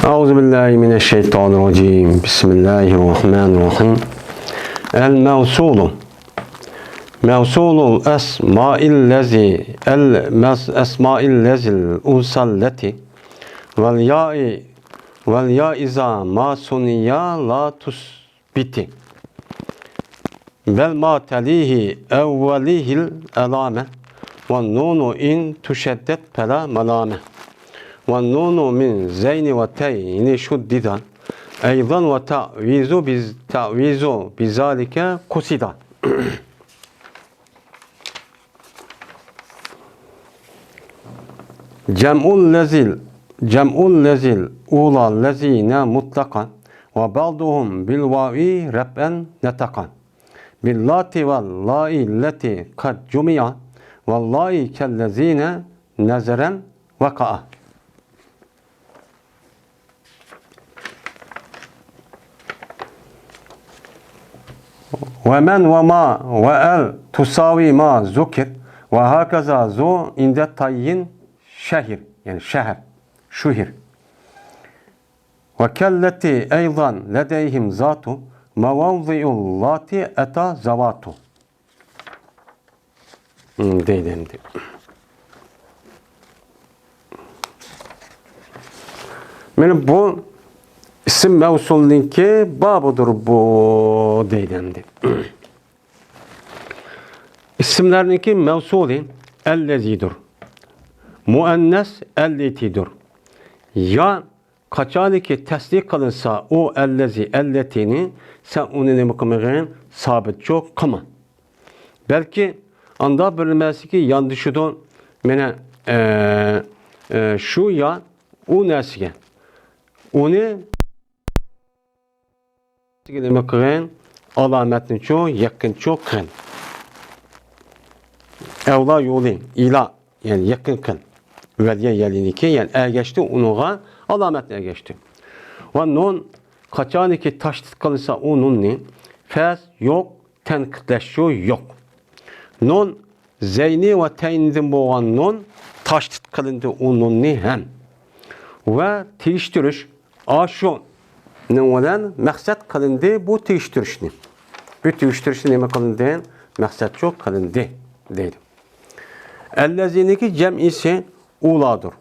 Euzubillahimineşşeytanirracim. Bismillahirrahmanirrahim. El-mevsulu. Mevsulul esma'illezil usalleti vel ya'iza ma suniya la tusbiti vel ma telihi evvelihil elame ve nunu in tuşeddet fela melame ve nunu min zeyni ve teyni şuddidan eydan ve ta'vizu bizalike kusida. Cem'ul lezil ula lezine mutlakan ve ba'duhum bil vavi rab'en netakan billati vel la'i leti kad cumi'a vallahi kellezine nezeren vaka'a. Ve men ve ma ve el tusavi ma zukir ve hakaza zu inde tayyin şehir, yani şehir, şuhir. Ve kelleti eydan ledeyhim zatu mevavzi'ul lati eta zavatu. Deylendi. Yani bu isim mevsulünki babıdır bu deylendi. İsimlerinki mevsulü ellezidir. Muennes elletidir. Ya kaçaliki tesdik kalınsa o ellezi elletini sen onu ne mükemmelen sabit çok kama. Belki anda bilinmesi ki yanlışıdan mene şu ya o nesige. Onu ne mükemmelen alametin çok yakın çok kın. Evla yolu ila yani yakın kın. Veliye yeliniki yani ergeçti onuğa alametle ergeçti. Ve nun kaçaniki taştık kalırsa o nun ne? Fez yok, tenkitleşiyor yok. Nun zeyni ve teynidin boğan nun taştık kalındı o nun ne hem. Ve teyiştiriş aşu ne olan maksat kalındı bu teyiştiriş ne? Bu teyiştiriş ne kalındı? Maksat çok kalındı dedi. Elleziniki cem'isi uladır.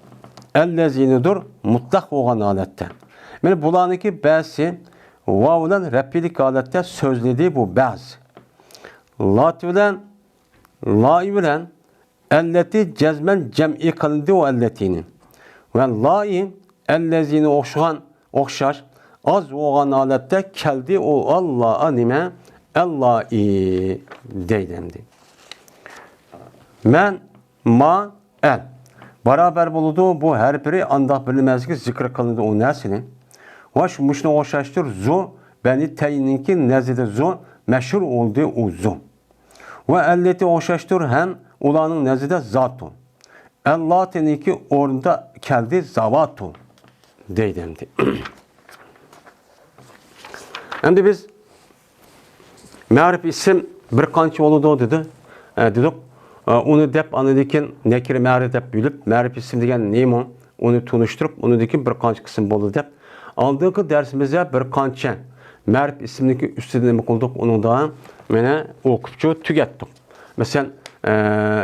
Ellezinidir mutlak olan alette. Yani bulanınki ba'si vav'dan replik alette sözlediği bu ba'z. Latvilen la'ivilen elleti cezmen cem'i kılındı o elletinin. Ve la'i ellezini okşar az olan alette keldi o Allah anime Allah'i deylendi. Men ma el beraber bulunduğu bu her biri anda bilinmez ki zikr kılındı o nesinin. Ve şu müşne okşaştır zu beni teyininki nezide zu meşhur olduğu o zu. Ve elleti okşaştır hem ulanın nezide zatu. Ellatininki orada keldi zavatu deydendi. Şimdi biz me'rif isim bir kançı oldu dedi. Dedik. Onu dep anıdikin nekir ma'rif dep bilip ma'rif isim degen neymi onu tunuşturup onu dikin bir kanç kısım boldu dep aldığımız dersimizde bir kança ma'rif isimdeki üstüne mi kıldık onu da mene okupçu tükettik. Mesela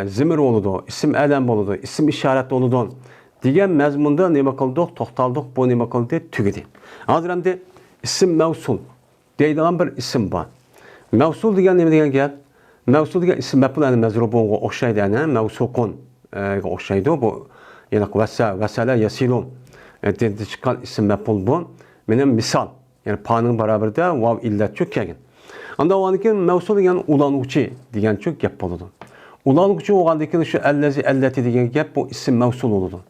zimir oldu, isim elem oldu, isim işaret oldu. Digen mezmunda ne kıldık, toxtaldık bu ne kıldı tükedi. Hazır hem de isim mevsul deydiğin bir isim var. Mevsul degen ne degen gel? Mevsul diye isim mef'ul mezrubun okşaydı yani mevsukun okşaydı bu yani vesale yasilun dedi çıkan isim mef'ul bu benim misal yani panın beraber de vav illet çok kegin. Anda o anki mevsul yani ulanıkçı diyen çok gap oldu. Ulanıkçı o andaki şu ellezi elleti diyen gap bu isim mevsul oldu.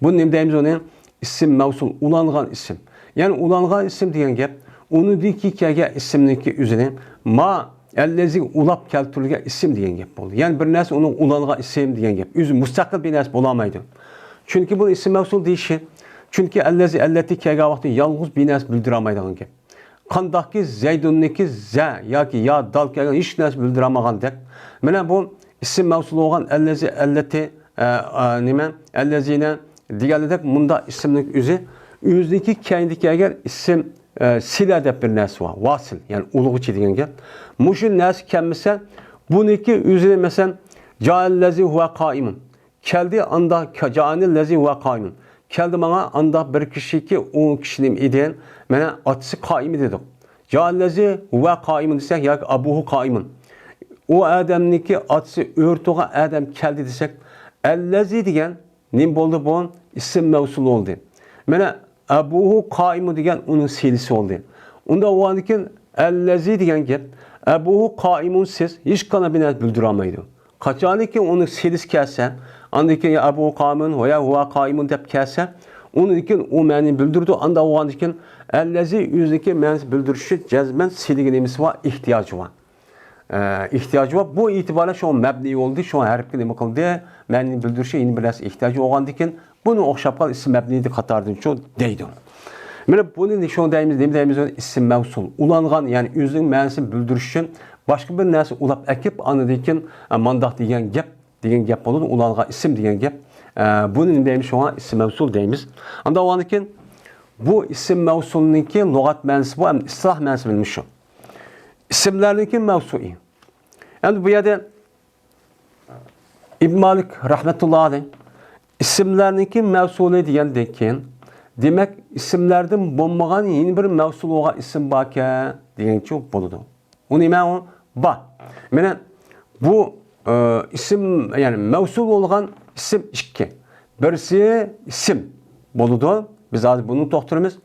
Bu ne deyimiz onun isim mevsul ulanğan isim. Yani ulanğan isim diyen gap onu diki kege isimdeki üzerine ma ellezi ulap keltürülge isim diyen gap oldu. Yani bir nes onun ulanğa isim diyen gap. Üzü müstakil bir nes bulamaydı. Çünkü bu isim mevsul deyişi. Çünkü ellezi elleti kega vakti yalnız bir nes bildiremaydıgan gap. Kandaki zeydunniki ze ya ki ya dal kega hiç nes bildiremağan dek. Mene bu isim mevsul olan ellezi elleti nime ellezine diğerledek munda isimlik üzü O'ziniki kendiki agar isim sila deb bir narsa var. Vasil, yani ulug'chi degan gap. Mushu narsa kelmasa, buniki o'zini masalan ja'allazi huwa qa'imun. Keldi anda ja'allazi huwa qa'imun. Keldi bana anda bir kişi o kişinin iden mana atısı qaimi dedik. Ja'allazi huwa qa'imun desek ya abuhu qa'imun. O adamniki atısı örtüğe adam keldi desek allazi degan nim bo'ldi bu isim mavsul oldu. Mana abuhu qa'imu degan onun selisi oldu. Unda o andikin allazi degan gap abuhu qa'imun siz hiç kana bina bildirolmaydi. Qachoniki onun selis kelsa, andiki ya abuhu qa'imun veya huwa qa'imun deb kelsa, onun o ma'noni bildirdi. Anda o andikin allazi o'ziki ma'nosini bildirishi jazman seliga nimasi var, ihtiyacı var. İhtiyacı var. Bu itibarla şu an mebni oldu. Şu an harfki nima qildi? Ma'noni bildirishga yeni biraz ihtiyacı olgandikin bunu o'xshab qol ism mebniydi qatardan şu deydi. Mana buni nishon deymiz, nima deymiz? Ism mavsul. Ulangan, yani o'zining ma'nosini bildirish uchun boshqa bir narsa ulab akib anadikin mandaq degan gap bo'ladi. Ulangan ism degan gap. Buni nima deymiz? Şu an ism mavsul deymiz. Anda o'anikin bu ism mavsulniki lug'at ma'nosi bu, ham istiloh ma'nosi bilmish shu. İsimlerdeki mevsui. Yani bu yerde İbn Malik rahmetullahi aleyh isimlerdeki mevsuli diyendeki demek isimlerden bulmagan yeni bir mevsul olan isim baka diyen çok buludu. O nime o? Ba. Yani bu isim yani mevsul olan isim iki. Birisi isim buludu. Biz az bunu doktorumuz.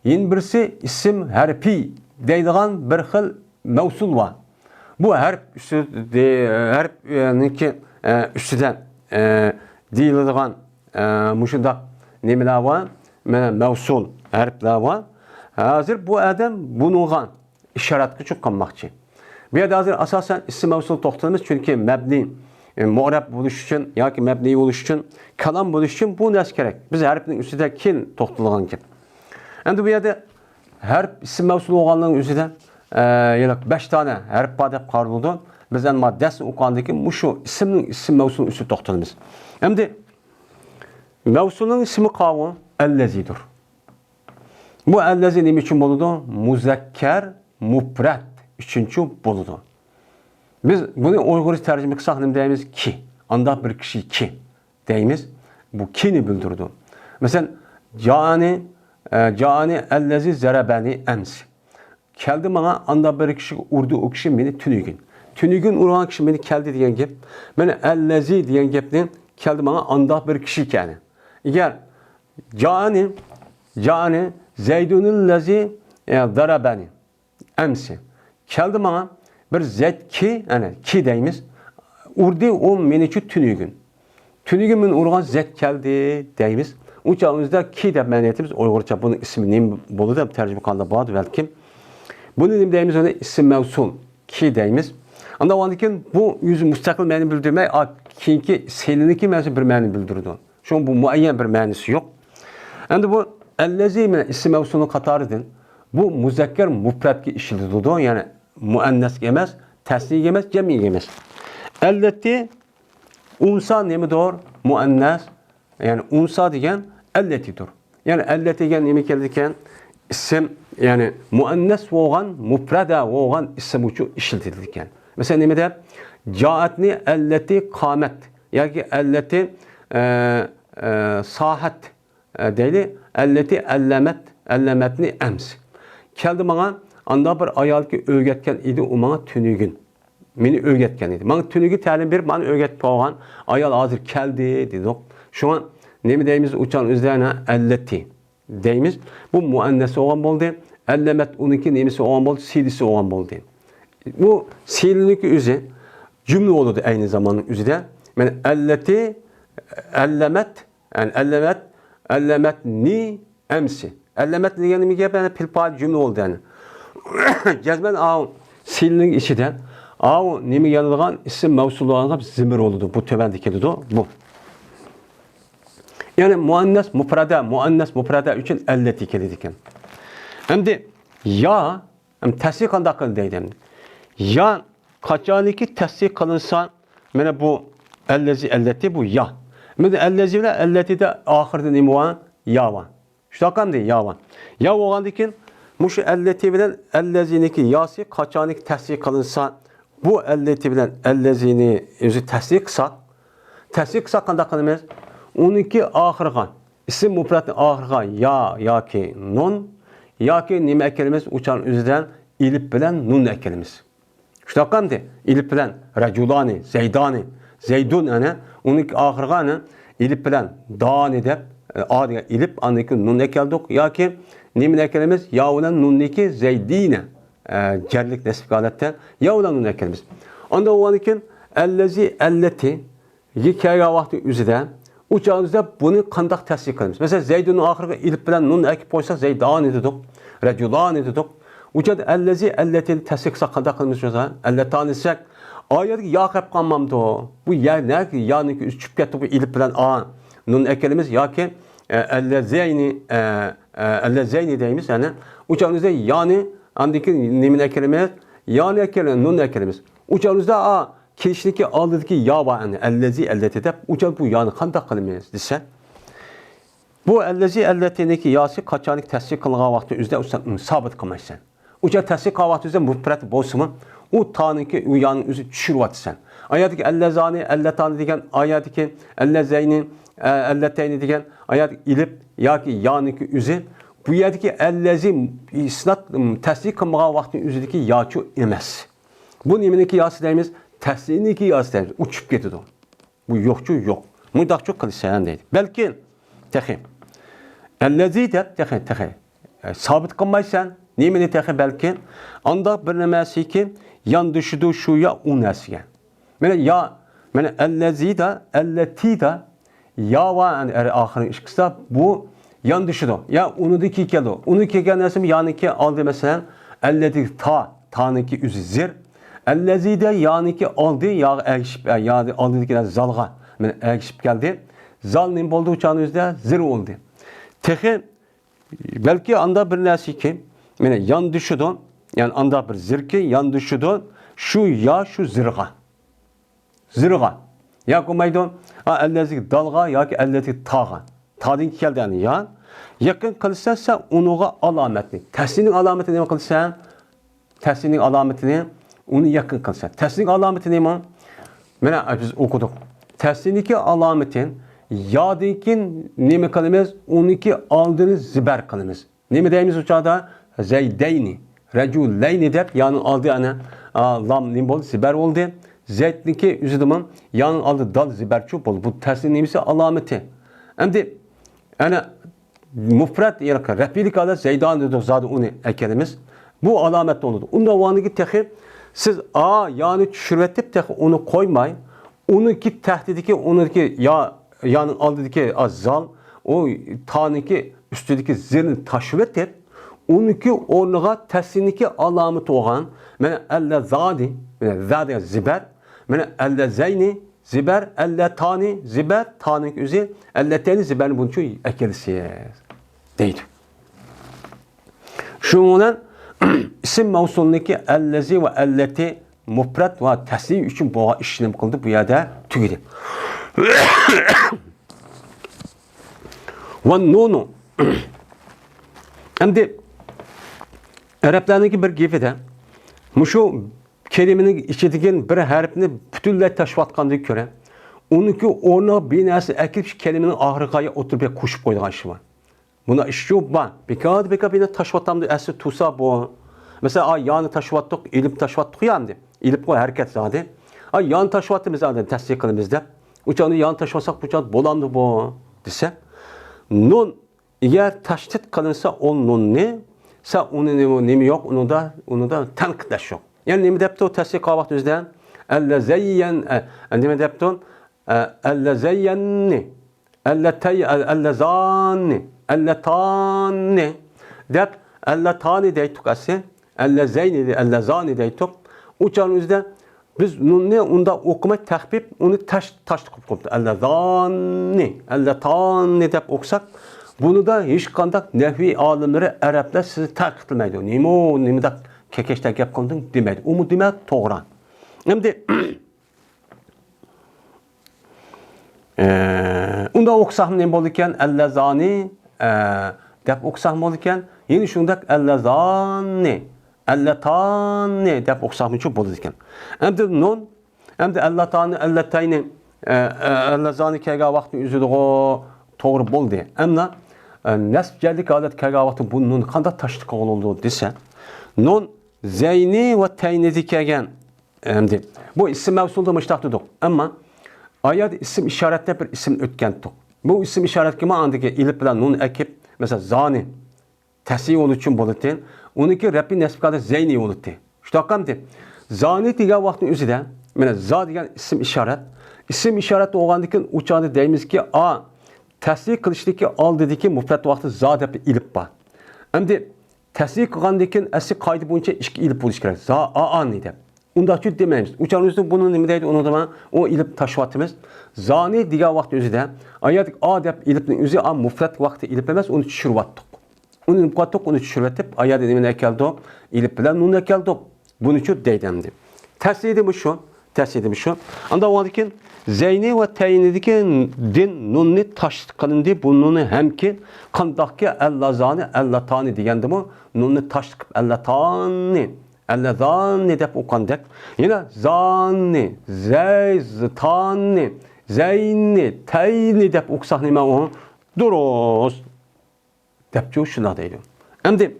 Yeni birisi isim harfi deydiğen bir xil mevsul var. Bu harf üstüden deyildiğen muşundak nemeler var? Mevsul harfler var. Hazır bu adam bununla işaretli çok kalmakçı. Bir de hazır asasen isim mevsul toxtalımız çünkü mebni mu'rab buluş için ya ki mebni buluş için kalam buluş için bu nas gerek. Biz harfin üstüde kin toxtalığın ki. Endi bu yerde harf isim mevsul olanların üstüde 5 tane harf var deb qaraldı. Bizden maddesi oqandaki muşu isim mevsulun üstü toxtalımız. Endi mevsulun ismi qavu allazidir. Bu allazi nima uchun bo'ladi? Muzakkar, mufrad uchunchi bo'ladi. Biz buni Uyg'urcha tarjima qilsak nima deymiz? Ki. Anda bir kishi ki deymiz. Bu kini bildirdi. Mesela Cani allazi zarabani ems. Keldi bana anda bir kişi urdu, o kişi beni tünügün. Tünügün uğran kişi beni keldi diyen gep. Beni allazi diyen gepten keldi bana anda bir kişi yani. Eğer Cani Zeydunul lazi zarabani emsi. Keldi bana bir zet ki, yani ki deyimiz. Urdu o meniçü tünügün. Tünügün ben urgan zet keldi deyimiz. Uçağımızda ki de meniyetimiz Uygurca bunun ismi neyim bolu da tercüme kaldı bağlı belki. Bunun neyim deyimiz öyle isim mevsul ki deyimiz. Anda o andikin bu yüzü müstakil meni bildirmeyi ki seliniki mevzu bir meni bildirdi. Şu an bu muayyen bir menisi yok. Anda bu ellezi isim mevsulun katarıdır. Bu muzakker mufrad ki işildi. Yani muannes yemez, tesniye yemez, cemi yemez. Elleti unsa neymi doğru? Muannes. Yani unsa diyen elletidir. Yani elleti diyen neymi geldikken isim yani muannes olan, mufrada olan isim uçu işiltildikken. Mesela neymi de caatni elleti kamet. Yani elleti sahat değil, elleti ellemetni ems. Keldi bana anda bir ayal ki öğretken idi o bana tünügün. Meni öğretken idi. Bana tünügü talim bir bana öğretip olan ayal hazır keldi dedik. Şu an neymi deyimiz uçan üzerine elleti deyimiz. Bu muannesi olan oldu. Ellemet 12 nemisi olan oldu. Silisi olan oldu. Bu silinlik üzü cümle oldu aynı zamanın üzü de. Yani elleti ellemet yani ellemet ni emsi. Ellemet diyeni mi gibi yani pilpal cümle oldu yani. Cezmen silinlik içinden nemi yanılgan isim mevsulu olan zimir oldu. Bu tövendikeli bu. Yani muannes mufrada için elleti kelidiken. Hem de ya tesih qanday qildi ya kaçaniki tesih kılınsa mana bu elleti bu ya. Mana elleti ile elleti de ahirde nima var? Ya var. Şutaqam deydi yava. Ya oğandikin muşu elleti bilen elleziniki yası kaçanik təsdiq kılınsa bu elleti bilen ellezini özü təsdiq kısa. Təsdiq kısa qanda qılımız? 12 ahırgan. İsim mufratın ahırgan ya, yaki, nun. Yaki nime ekelimiz uçan üzerden ilip bilen nun ekelimiz. Şutaqam deydi. İlip bilen raculani, zeydani, zeydun ene. 12 ahırgan ilip bilen dani dep adiga ilip andaki nun ekeldik. Yaki nime ekelimiz ya ulan nunniki zeydine. Cerlik nesbik aletten ya ulan nun ekelimiz. Onda o anıkin ellezi elleti hikaye vakti üzerinde uçağınızda bunu kandak təsdiq qılırız. Mesela Zeydunun ahırı ilip bilen nun ekip koysak Zeydani dedik, Reculani dedik. Uçağda ellezi elletini təsdiq qılsak kandak qılırız. Elletani desek ayet ya hep kalmamdı o. Bu yer ne ki yani ki üç çıp bu ilip bilen nun ekelimiz ya ki ellezeyni deyimiz yani uçağınızda yani andaki nemin ekelimiz yani ekelimiz nun ekelimiz. Uçağınızda kirişdeki aldığındaki ya var yani ellezi elleti de uçak bu yani kandak kılmayız dese. Bu ellezi elletindeki yası kaçanik təsdiq kılınğa vakti üzde sabit kılmaysan. Uçak təsdiq kılınğa vakti üzde müpret bozsumun o tanınki o yanın üzü çürüvatsan. Ayadaki ellezani elletani degen ayadaki ellezeyni elleteyni degen ayad ilip ya ki yanınki üzü bu yerdeki ellezi isnat təsdiq kılınğa vakti üzüdeki yaçu emez. Bu niminiki yası deyimiz təsdiqindeki yası deyimiz uçup getirdi o. Bu yokçu yok. Muydaqçı kılıçsayan deydi. Belki texi. Ellezi de texi. Sabit kılmaysan nimini texi belki anda bir nemesi ki yan düşüdü şuya unesiyen. Ya ellezi de elleti de ya var yani ahırın işkısa bu yan düşüdü. Ya unudaki geldi. Unudaki geldi yani ki aldı mesela elleti tanıki üzü zir. Ellezi de yani ki aldı ya aldı ki zalga. Ekşip geldi. Zal nim oldu uçağın üzerinde zir oldu. Tehi belki anda bir nesi ki yan düşüdü. Yani anda bir zir ki yan düşüdü. Şu ya şu zirga. Zirga. Ya kumaydı ellezi dalga ya ki ellezi tağa. Tağın ki geldi yani ya. Yakın kılırsa onuğa alametini. Tersinin alametini ne kılırsa? Tersinin alametini onu yakın kılırsa. Tersinin alameti ne? Biz okuduk. Tersindeki alametin yadinkin nemi kılımız? 12 aldığınız ziber kılımız. Nemi deyimiz uçağda? Zeydeyni. Reculeyni dep yanın aldığı yani lam nemi oldu? Ziber oldu. Zeydinki üzüdümün yanın aldığı dal ziber çöp oldu. Bu tersinin nemisi alameti. Hem de yani mufret yaraka rehbilik adı Zeydan dedik zaten onu ekelimiz. Bu alamet oldu. Onda o anki tehi siz yani çürvetip tehi onu koymayın. Onunki tehdidiki, onunki yanın aldığındaki zal, o tanıki üstündeki zirini taşıvet et, onunki onuğa tesliniki alameti olan, elle zadi, zadi ziber, elle zeyni, ziber, elle tani, ziber, tanıki üzeri, elle teni ziberin bunun için ekelisi değil. Şundan isim mevsulundaki ellezi ve elleti mufret ve teslim için bu işlem kıldı bu yerde tüyüdü. Ve nunu. Şimdi Araplarındaki bir gifide şu kelimenin içindeki bir harfini bütünle taşıvatkandığı göre onunki ona binası ekip kelimenin ahırkaya oturup kuşup koyduğu işi var. Buna iş yok var. Beka bina taşıvatamdı esi tusa bu. Mesela yanı taşıvattık, ilip taşıvattık yandı. İlip koy hareket zaten. Yan taşıvattığımız zaten təsdiq kılımızda. Uçağını yan taşıvasak uçağın bolandı bu dese. Nun eğer taşdid kılınsa o nun ne? Sa onun nemi yok, onu da tenkitleş yok. Yani nemi depti o təsdiq kavakt üzden. Elle zeyyen, nemi depti o? Elle zeyyenni, elle zanni, elle tanni. Dep, elle tani deytuk esi. Elle zeyni, elle zani deytuk. Uçağın üzerinde biz ne onda okuma tahbib onu taş tıkıp elle zanni, elle tanni deyip okusak bunu da hiç kandak nehvi alimleri Araplar sizi takıtılmaydı. Nemi de kekeştek yap kondun demedi. O mu demek doğran. Şimdi onda okusak ne olurken elle zani deb o'qisak bo'ladigan. Yine shundak allazani, allatani deb o'qisak bo'ladi ekan. Endi nun, endi allatani, allatayni, allazani kelgan vaqtni o'zida to'g'ri bo'ldi. Ammo nasb jarlik holat kelgan vaqtda bu nun qanday tashdiq bo'ldi desa, nun zayni va taynidi kelgan. Endi bu ism mavsulda mushtaqdidir. Ammo ayat ism ishoratda bir ism o'tgandir. Bu ism ishoratga ma'nodagi ilib bilan nun akib, mesela zani tasih ol uchun bo'ladi. Uniki rabbi nasbqada zayni bo'ladi. Shunaqa zani degan vaqtning o'zida mana za degan ism ishorat. İsim işareti olgandikin uçağını deymizki a tasih qilishlikka oldidagi mufrat vaqti za deb ilib bor. Endi tasih qilgandikin asli qoida bo'yicha ikki ilib bo'lish kerak. Za a ni deb. Unda chu demaymiz. Uçağımızda buni nima deydi? Uni da o ilib tashvatimiz. Zani degan vaqt o'zida oyat a deb ilibning o'zi a mufrat vaqti ilib emas, uni tushirvatdik. Uni qattiq uni tushirvatib oyat nima keldi? Ilib bilan nun keldi. Buni chu deydi endi. Tashdidi shu. Tashdidi shu. Anda o'g'andikin zayni va taynidiki din nunni tashdiq qilindi. Bu nunni hamki qandaqki allazani, allatani degandimi? Nunni tashdiq allatani, allazani deb o'qandak. Yana zanni, zayztani, zayni, tayni deb o'qsak nima u? Durust. Deb shuna deydi. Endi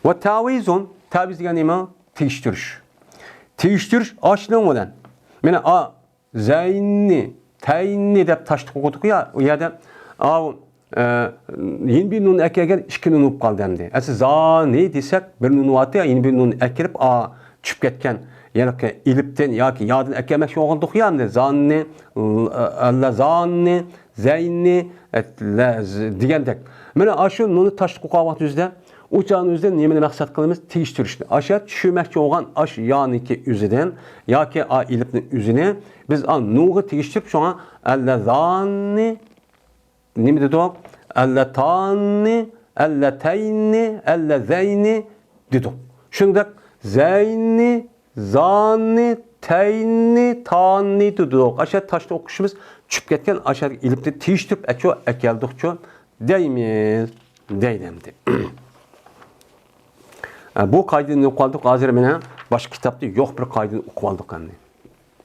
va tavizun, taviz degan nima? Tegishtirish. Tegishtirish oshning bilan. Mana a zayni, tayni deb tashdiq o'qidik ya, u yerda yeni bir nun ekelgen ikki nun bo'lib qoldi endi. Asli zani desak, bir nun o'tdi, yeni bir nun ekilib a tushib ketgan. Ya'ni ilibdan yoki yodan ekelmoqchi bo'lgandik ya endi. Zanni, allazanni, zayni degandek. Mana shu nunni tashdiq o'qigan vaqtimizda uçağın üzerinde nimeni maksat kılımız teştirişti. Aşağı düşürmekçi olan aş yaniki üzerinden ya ki a ilipnin üzerine biz an nuğu teştirip şu an ellezanni nimi dedi o? Elletanni, elleteyni, ellezeyni dedi. Şunu da zeyni, zanni, teyni, tanni dedi o. Aşağı taşta okuşumuz çıp ketken aşağı ilipni teştirip ekeldikçe deyimiz deydemdi. Bu kaydını okualdık. Hazır mene başka kitapta yok bir kaydını okualdık endi.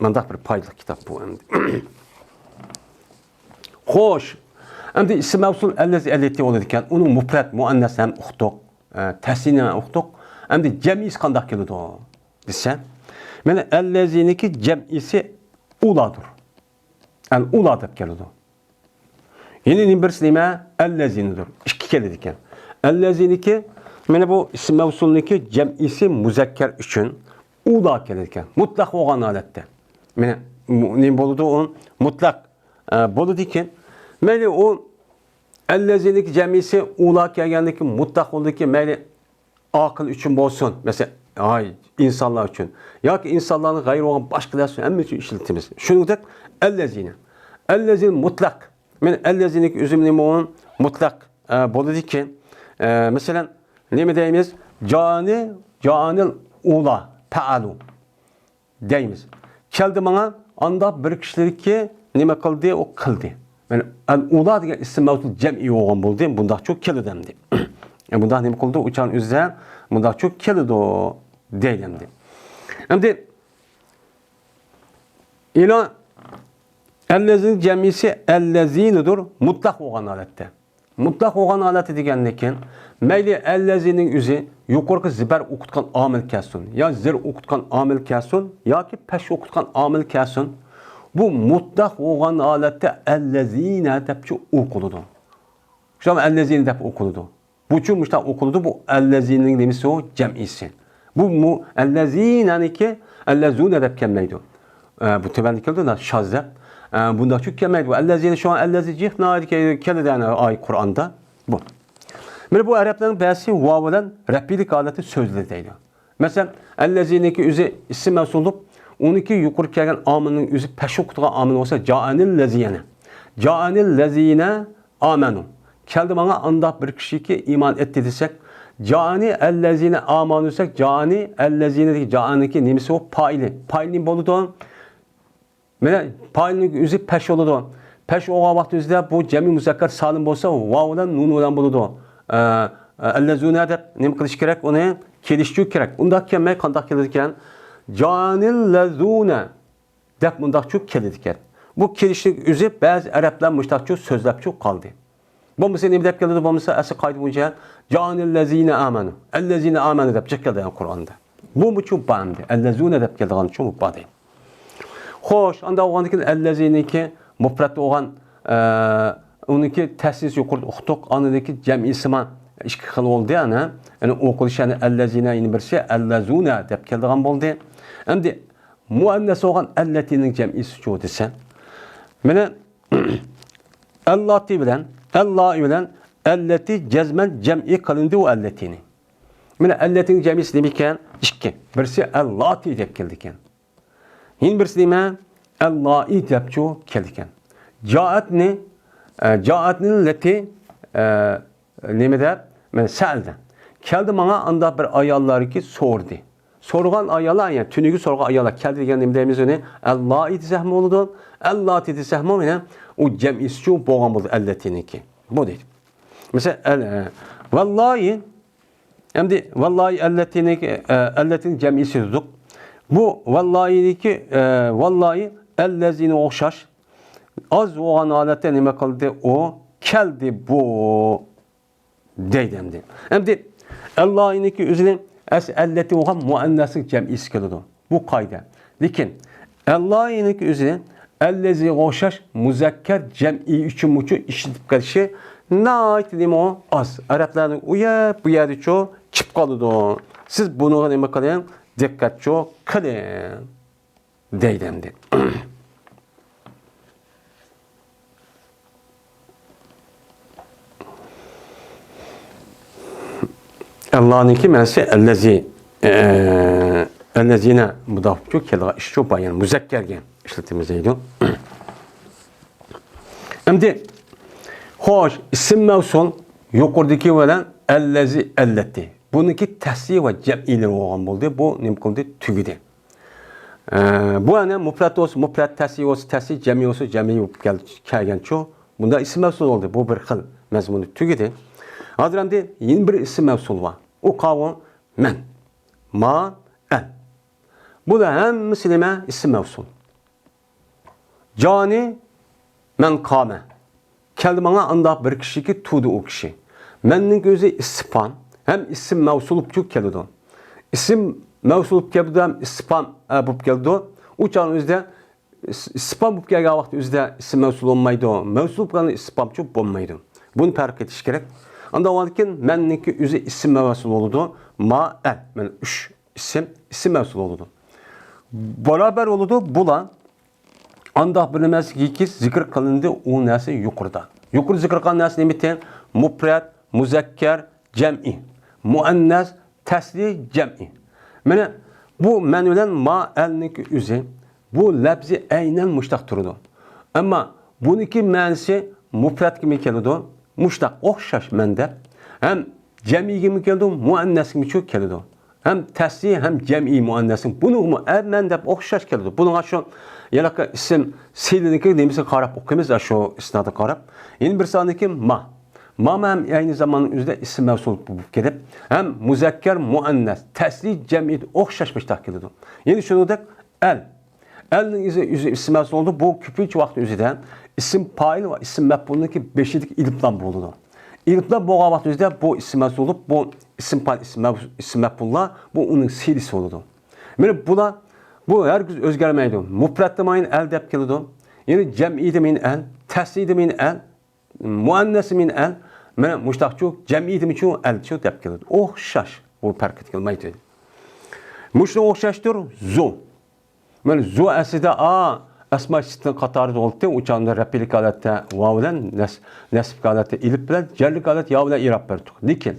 Mandak bir paylı kitap bu endi. Hoş. Endi isim mevsul ellezi elleti olur iken onun mufrat muannas hem uqtuq, tahsini hem uqtuq. Endi cem'is kandak keldi o. Dese. Mene elleziniki cem'isi uladır. Yani ula deb keldi. Yine birisi nima? Ellezinidir. İki keldi iken. Elleziniki mana bu ism mavsulniki cem'isi muzakkar uchun ula kelar ekan. Mutlaq bo'lgan holatda. Mana nima bo'ladi u? Mutlaq bo'ladi ekan. Mayli u allaziniki cem'isi ula kelganligi mutlaq bo'ldiki, mayli aql uchun bo'lsin. Mesela insonlar uchun yoki insonlarning g'ayri bo'lgan boshqalar uchun hamma uchun ishlatamiz. Shuningdek allazina. Allazin mutlaq. Mana allaziniki o'zi nima u? Mutlaq bo'ladi ekan. Mesela ne deyimiz? Canil ula, fa'alu deyimiz. Keldi bana anda bir kişilik nima qildi, o qildi. Yani ula degan ism mavsul jam'i bo'lgan bo'ldi. Bunda çok kelidimdi. Bunda nima qildi? Uçan üzerine bunda çok kelidi o deyimdi. Endi ila ellezin jamisi ellezinidir mutlaq bo'lgan holatda. Mutlaq bo'lgan holati degandan mayli allazinin o'zi yuqorqi zibar o'qitgan omil kelsin, yo zir o'qitgan omil kelsin, yoki pash o'qitgan omil kelsin. Bu mutlaq bo'lgan holatda allazina deb o'qiladi. Shu allazina deb o'qiladi. Bu uchun mushtaq o'qiladi. Bu allazinin nimasi o jam'isi. Bu allazinaniki allazuna deb kelmaydi. Bu tebalik keldi da shazza. Bunda çok kelmaydi. Allazina şu an allazi cihna keladi ay Kur'an'da. Bu. Mesela bu Arapların bazı vav bilan rabbilik halati sözleri deydi. Mesela allaziniki o'zi ism mavsulub, uniki yuqori kelgan omilning o'zi pash o'qitgan omil bo'lsa ja'anil lazina. Ja'anil lazina amanu. Keldi bana anda bir kishiki iman etti desek, ja'ani allazina amanu desek, ja'ani allazina ja'aniki nimasi o payli. Payli bo'ladi. Mana paylining o'zi pash bo'ladi. Pash o'g'a vaqtimizda bu jami muzakkar salim bo'lsa, vav bilan nun bilan bo'ladi. allazuna deb nima qilish kerak? Uni kelishchu kerak. Unda kelmay qanday keladi ekan? Janil lazuna deb bundaqchu keladi ekan. Bu kelishlik o'zi ba'zi arablar mushtaqchu so'zlabchu qoldi. Bo'lmasa nima deb keladi? Bo'lmasa asl qoida bo'yicha janil lazina amanu. Allazina amanu deb keladi Qur'onda. Bu muchu bandi. Allazuna deb keladigan chu bandi. Xo'sh, unda o'g'andiki allaziniki mufrat o'g'an uniki ta'sis yuqori uqtuq anidagi jam'isiman ikki xil bo'ldi ana. Ya'ni o'qilishani allazina ini birsi allazuna deb keladigan bo'ldi. Endi muannas o'g'an allatining jam'isi chu desa. Mana allati bilan allati jazman jam'i qilindi u allatini. Mana allatining jam'isi nima ekan? Ikki. Birsi allati deb keldi ekan. Yin birsi nima? Allai deb chu keldi ekan. Jaatni lati nima deb? Mana sa'alda. Keldi menga anda bir ayollarki so'rdi. So'rgan ayollar, yani tuniga so'rgan ayollar keldi degan nima deymiz uni? Allai desakmi bo'ladi? Allati desakmi mana u jam'isi chu bo'lgan bo'ldi allatiniki. Bu deydi. Mesela vallahi endi vallahi allatin jam'isi dedik. Bu vallahi'niki vallahi allazini o'xshash az bo'lgan holatda nima qildi? O keldi bu deydi endi. Endi Alloh'niki o'zini allati bo'lgan muannasning jam'isi keladi. Bu qoida. Lekin Alloh'niki o'zini allazi o'xshash muzakkar jam'i uchun ishlatib qilishi nayt nima az. Arablarning u bu yerda cho chiqib qoladi. Siz buni nima qiling? Diqqatcho qiling deydi endi. Allah'ınki mənsi ellezine mudafçu kelga işçu bayan muzakkergen işletimizeydi. Şimdi hoş isim mevsul yukarıdaki olan ellezi elleti. Bununki tahsiye ve cem'ileri olan buldu. Bu nimkuldu tügüdü. Bu ana mufrat olsun, mufrat tahsiye olsun, tahsiye cem'i olsun, cem'i kelgen çoğu. Bunda isim mevsul oldu. Bu bir xil mezmunu tügüdü. Hazırında yeni bir isim mevsul var. O kavram men, ma, el. Bu da hem müslime isim mevsul. Cani, men kame. Kelimana anda bir kişi ki tuğdu o kişi. Mennin gözü ispan, hem isim mevsulup çok geldi. İsim mevsulup geldi hem ispan bup geldi. Uçan üzde ispan bup geldiği vakti üzde isim mevsul olmaydı. Mevsulup geldi ispan çok olmaydı. Bunu fark ediş gerek. Anda o vakit menninki üzü isim mevsul oldu. Ma el. Yani üç isim mevsul oldu. Beraber oldu. Bula anda bilinmez ki zikir kılındı o nesi yukarıda. Yukarı zikir kılan nesi nemiten? Mufrat, muzakker, cem'i. Muannas, tesli, cem'i. Yani bu menülen ma elninki üzü bu lebzi aynen muştak turudu. Ama bununki mensi mufrat gibi kelidi. Muştak o'xshash menda hem cem'i gibi keldi, muannas gibi çok keldi. Hem tesli hem cem'i muannasin. Bunu menda o'xshash keldi. Bunun şu yalaka isim siliniki nemisi qarab o'qimiz şu isnada qarab. Yeni bir saniki ma. Ma hem aynı zamanda üzde isim mevsul bo'lib kelib, hem muzakker muannas, tesli cem'i o'xshash muştak keldi. Yeni şunudak el. Elning isim mevsul oldu. Bu küpüç vakti üzüden isim fail ve isim mef'ulundaki beşilik iliplan bulundu. İliplan bu vakti üzüden bu isim mevsul olup bu isim fail isim mef'ulla bu onun silisi oldu. Yani bu herkes özgermeydi. Mufrat demeyin el dep keldi. Yani cem'i demeyin el, tesli demeyin el, muannas demeyin el, yani muştakçu cem'i demeyin şu el şu dep keldi. O'xshash bu fark etmeydi. Muşta o'xshashdir zo. Yani zo aslida asma sitin qatarı oldu. Uçanda replilik aletте vavlen nasip aletте ilip bilen cerlik alet ya bilen irab berdik. Lekin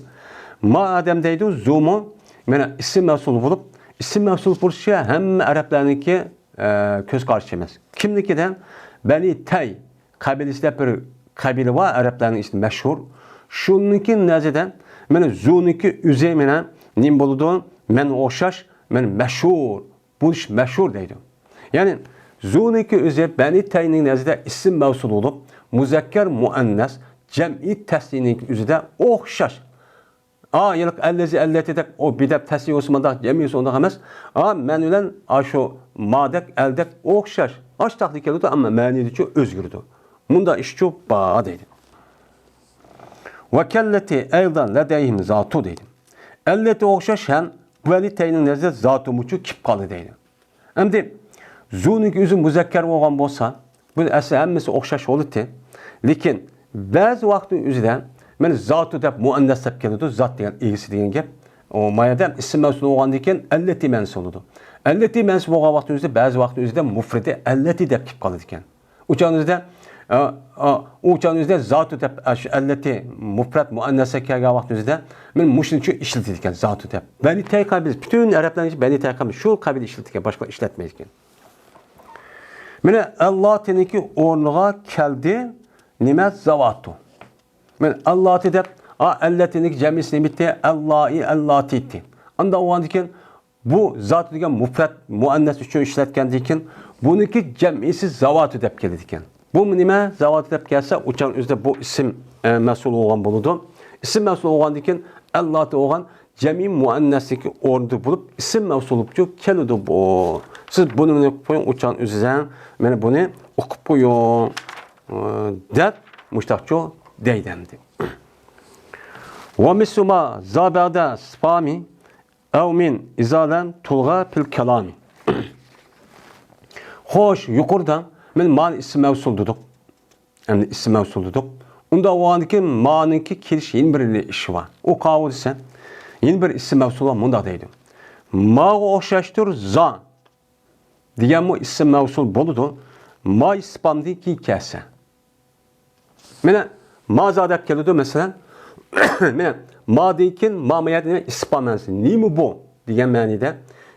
ma adamdaydı zomu yani isim mevsul bulup isim mevsul buluşu hem Araplarınki köz karşı emas. Kimnikinden Beni Tay kabilesinde bir kabile var Arapların işte meşhur. Şununki nezeden yani zonunki üzerine nim buludu men o'xshash men meşhur. Bu iş meşhur deydi. Yani zonunki üzeri Beni Tay'nin nezde isim mevsul olup muzakker muannas cem'i təsliğinin üzüdə oxşaş. Yılıq əlləzi əlləti o bidəb təsliğ olsunmada cem'i sonunda emas. Mən ölən şu madək əldək oxşaş. Taxtı keldi amma mənidi ki özgürdü. Bunda iş ki ba deydi. Ve kelleti eydan ledeyhim zatu deydi. Elleti oxşaş hem güveli teyinin nezde zatı muçu kip kalı deydi. Hem de zunik üzüm müzekker olan bolsa bu əsli hemmisi oxşaş oldu. Lekin bazı vaktin üzüden ben zatı dep muannas dep keldi. Zat degan ilgisi degan gap. O mayada isim mevsul olan diken elleti mensul oldu. Elleti mensul olan vaktin üzüde bazı vaktin üzüde mufridi elleti dep kip kalı diken. Uçağınızda uçağınızda zatı dep elleti mufrat muannasa kelgan vaktinizde men muşun için işletilirken zatı dep. Beni tekabül bütün Arapların için beni tekabül şu kabil işletilirken başka işletmeyirken. Mene Allah teniki ornuğa keldi nimet zavatu. Men Allah dep elletiniki cemisini bitti Allah'ı Allah'ı etti. Anda o andiken bu zatı diken mufrat muannas için işletken diken bununki cemisi zavatı dep keldi diken. Bu nime zavatı dep gelse uçağın üzerinde bu isim mesul olan buludu. İsim mesul olan diken Allah'ta olan cemi muannasiki ordu bulup isim mesul olup keludi bu. Siz bunu koyun uçağın üzerine beni bunu okup koyun dep müştakçı deydemdi. Ve misuma zabada spami ev min izalen tulga pil kelami. Hoş yukarıdan men man isim mevsul dedik. Yani isim mevsul dedik. Onda o andaki manınki kiriş yeni bir işi var. O kavul ise yeni bir isim mevsul var. Bunda deydi. Ma oxşaştır za diyen bu isim mevsul boludu. Ma ispamdi ki kese. Mene ma zadep geliyordu mesela. Mene ma deyken ma mayadine ispam mensin. Ni mi bu diyen manide.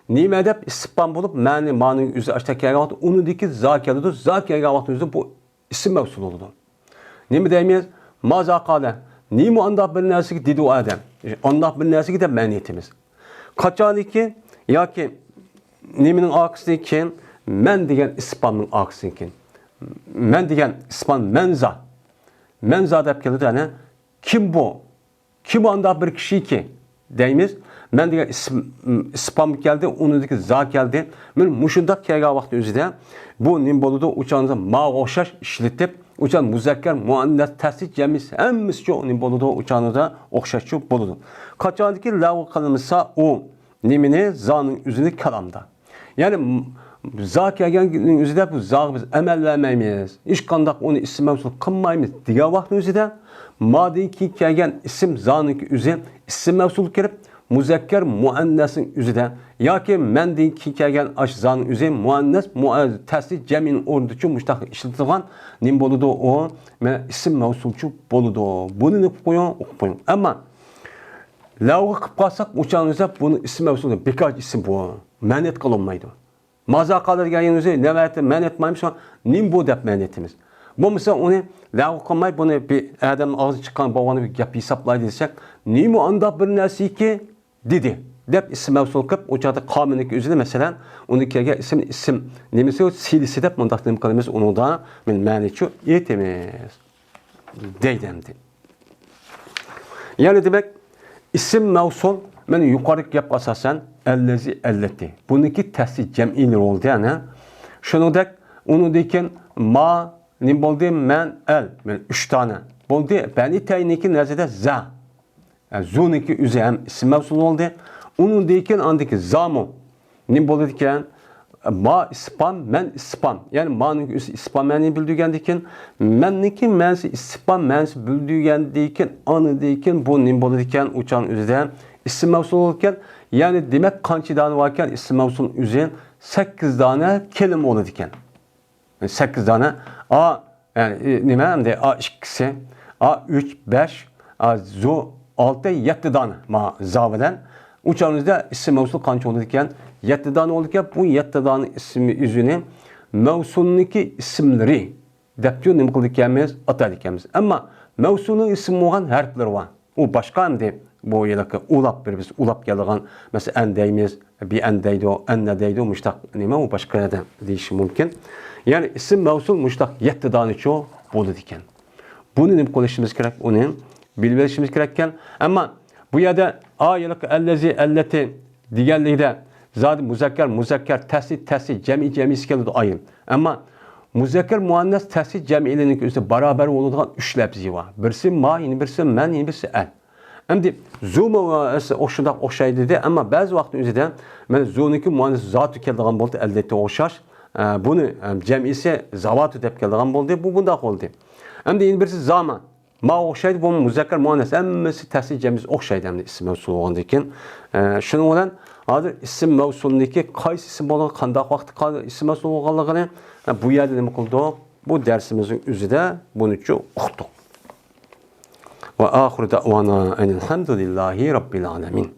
Nime edep ispam bulup manın üzü açtaki yagavatı onu diki za geliyordu. Za yagavatı üzü bu isim mevsul oldu. Nime demeyiz? Ma za kale. Nimu andak bir neresi ki didu adem. Andak bir neresi ki de meniyetimiz. Kaçan ki ya ki niminin aksini ki men diyen ispamın aksini ki. Men diyen ispam menza. Menza dep geliyordu yani. Kim bu? Kim andak bir kişi ki? Deyimiz. Men diye ispam geldi, onu diki za geldi. Men muşundak kega vakti üzide bu nimboluda uçağınıza ma oxşaş işletip uçağın muzekker muannas təsdiq cəmis hemmisi ki nimboluda uçağınıza oxşaşçı boludu. Kaçandaki lav kalınmışsa o nimini zanın üzünü kalamda. Yani za kelgenin üzide bu za biz emellemeyiz. İş kandak onu isim mevsul kılmayız. Diye vakti üzide maddi ki kelgen isim zanın üzü isim mevsul kerip muzekker muannesin üzüde ya ki men deyin ki kelgen aşzanın üzü muannes təsdiq cəmin orducu müştaq işletilgan nim boludu o isim mevsulçu boludu. Bunu ne koyun? Ama lavga kıp kalsak uçağınıza bunu isim mevsuldu. Birkaç isim bu. Men et kalınmaydı. Maza kalır gelgen üzü nevayette men etmaymış ama nim bu dep men etimiz. Bu mesela onu lavga kalmay bunu bir adamın ağzı çıkan babanı bir yap hesaplaydı desek nim o anda bir nesi ki dedi. Dep isim mevsul kıp uçakta kamenlik üzerinde mesela onu kege isim nemesi o silisi dep mundak nem kalımız onu da men maniçu yetemiz. Deydemdi. Yani demek isim mevsul men yukarı yap asasen ellezi elleti. Bununki təsdiq cem'ilir oldu yani. Şunu dek onu deyken ma nem boldu men el. Men 3 tane. Boldu beni teyiniki nezede za. Yani zuniki üzü hem isim mevsul oldu. Onun deyken andaki zamu. Nem boldu diken ma ispam men ispam. Yani ma'nın üstü ispam meni bildiğen diken menniki mensi ispam mensi bildiğen diken anı diken bu nem boldu diken uçan üzüden isim mevsul olurken yani demek kançı tane varken isim mevsulun üzerine 8 tane kelime oldu diken. Yani 8 tane yani ne hem de A2, A3, 5, A 6, 7 tane ma zaveden uçağınızda isim mevsul kançı oldu diken 7 tane oldu ki bu 7 tane ismi üzerine mevsulundaki isimleri depçi ne kıldık dikemiz ata dikemiz. Ama mevsulun ismi olan harfleri var. O başka hem de bu yılki ulap bir biz ulap geldiğin mesela endeyimiz bir endeydi o enne deydi o müştak nime o başka yerden değişim mümkün. Yani isim mevsul müştak 7 tane çoğu bolu diken. Buni nima qilishimiz kerak? Uni bilib olishimiz kerak ekan. Ammo bu yerda ayliq allazi allati deganlikda zodi muzakkar tasniy jami keladi ayil. Ammo muzakkar muannas tasniy jamilining o'zi barobar bo'ladigan 3 lafzi bor. Birisi ma, yana birisi man, yana birisi al. Endi zuma o'shundoq o'xshaydi-da, ammo ba'zi vaqt o'zida men zuniki muannas zoti keladigan bo'ldi, albatta o'xshash. Buni jamisi zavatu deb keladigan bo'ldi. Bu bundoq bo'ldi. Endi yana birisi zaman. Ma o'xshaydi, bu muzakkar muannas hammasi tasniy jamisi o'xshaydi endi ism mavsul bo'lgandan keyin. Shuning bilan hozir ism mavsulniki qaysi ism bo'lgan, qanday vaqtda ism mavsul bo'lganligini bu yerda nima qildik? Bu darsimizning o'zida buni-chi uqdik. Ve ahir da'vana enilhamdülillahi rabbil alamin.